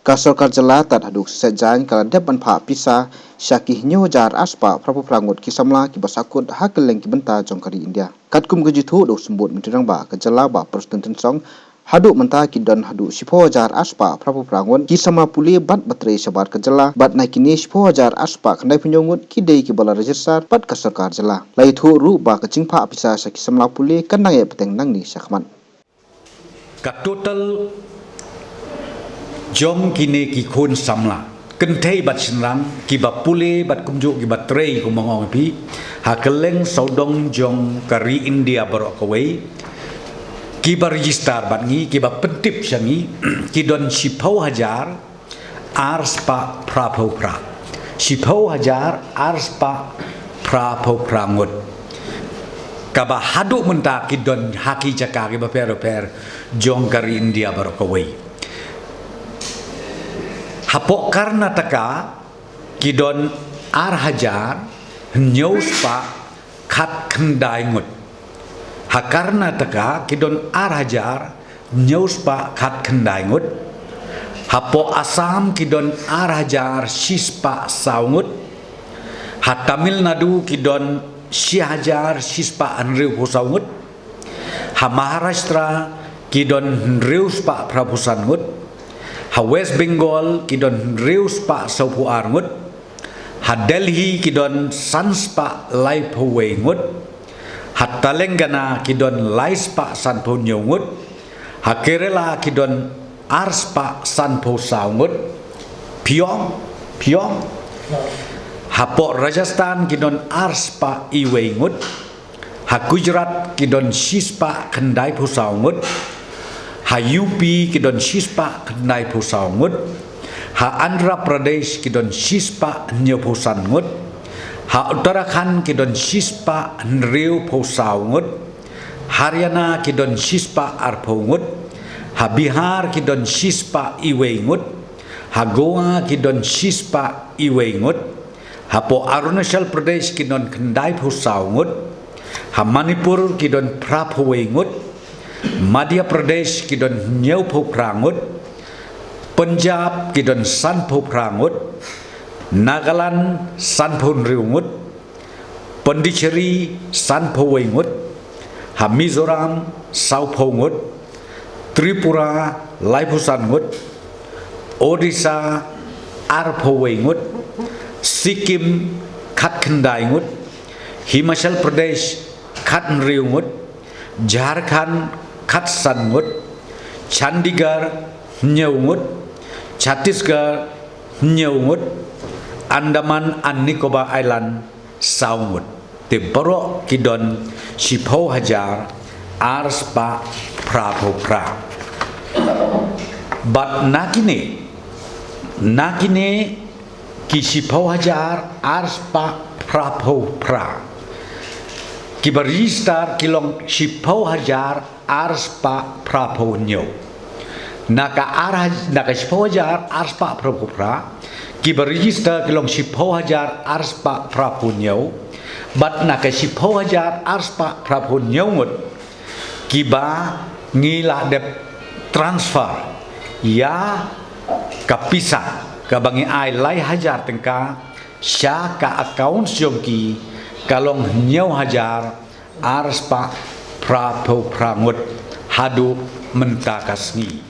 Kasarkar jela tat haduk sejan kala depan pha pisa syakih nyojar aspa prapu prangut kisamla ki basakut hakeleng ki benta jongkari India. Katkum kejithu do sembut mentirang ba kejela ba persten song haduk menta ki don haduk sipo jar aspa prapu prangut kisama puli bat batre sabar kejela bat naikini sipo jar aspa khandai penyongut ki dei ki bala register bat kasarkar jela. Lai thu ru ba kecing pha pisa syakih samla puli kanang ye peteng nang ni syakman. Ka total jom kini ki khun samla kentai bat sinrang ki ba pule bat kumju ki bat trei ku mongong pi hakeleng saudong jong kari India barok kawai ki ba register bat ngi ki ba pentip syangi ki don sipau hajar ars pa prapau pra sipau hajar ars pa prapau prangut ka ba hadu menta ki don haki jaka ki ba per jong kari India barok kawai Hapok Karnataka kidon ar hajar nyaus pa khat khandai ngut. Ha Karnataka kidon ar hajar nyaus pa khat khandai ngut. Hapok Assam kidon ar hajar sispa saungut. Ha Tamil Nadu kidon si hajar sispa anriu pusaungut. Ha Maharashtra kidon rius pa prapusan ngut. Ha West Bengal kidon rius pa saupu arngut. Ha Delhi kidon sans pa lai puwe ngut. Ha Telangana kidon lais pa san po ngut. Ha Kerala kidon ars pa san po saungut. Pyong. Ha po Rajasthan kidon ars pa iwe ngut. Ha Gujarat kidon sis pa kendai po saungut. Ha UP kidon sispa kendai pusau ngut. Ha Andhra Pradesh kidon sispa nyo pusan ngut. Ha Uttarakhand kidon sispa nriu pusau ngut. Haryana kidon sispa arpo ngut. Ha Bihar kidon sispa iwe ngut. Ha Goa kidon sispa iwe ngut. Ha po Arunachal Pradesh kidon kendai pusau ngut. Ha Manipur kidon prapuwe ngut. Madhya Pradesh kidon nyau po prangut. Punjab kidon san po prangut. Nagaland san po nriungut. Pondicherry san po wengut. Ha Mizoram sau po ngut. Tripura lai po san ngut. Odisha ar po wengut. Sikkim khat khandai ngut. Himachal Pradesh khat nriungut. Jharkhand khat san ngut. Chandigarh nyau ngut. Chhattisgarh nyau ngut. Andaman and Nicobar Island sau ngut. Te borok kidon sipau hajar ars pa prapo pra. But nakine ki sipau hajar ars pa prapo pra. Ki beristar kilong sipau hajar ars pa prapo nyo. Naka sipau hajar ars pa prapo pra. Ki beristar kilong sipau hajar ars pa prapo nyo. Bat naka sipau hajar ars pa prapo nyo ngut. Ki ba ngila dep transfer. Ya kapisa kabangi ai lai hajar tengka sya ka account jongki kalong nyau hajar ars pa prapo prangut hadu mentakasni.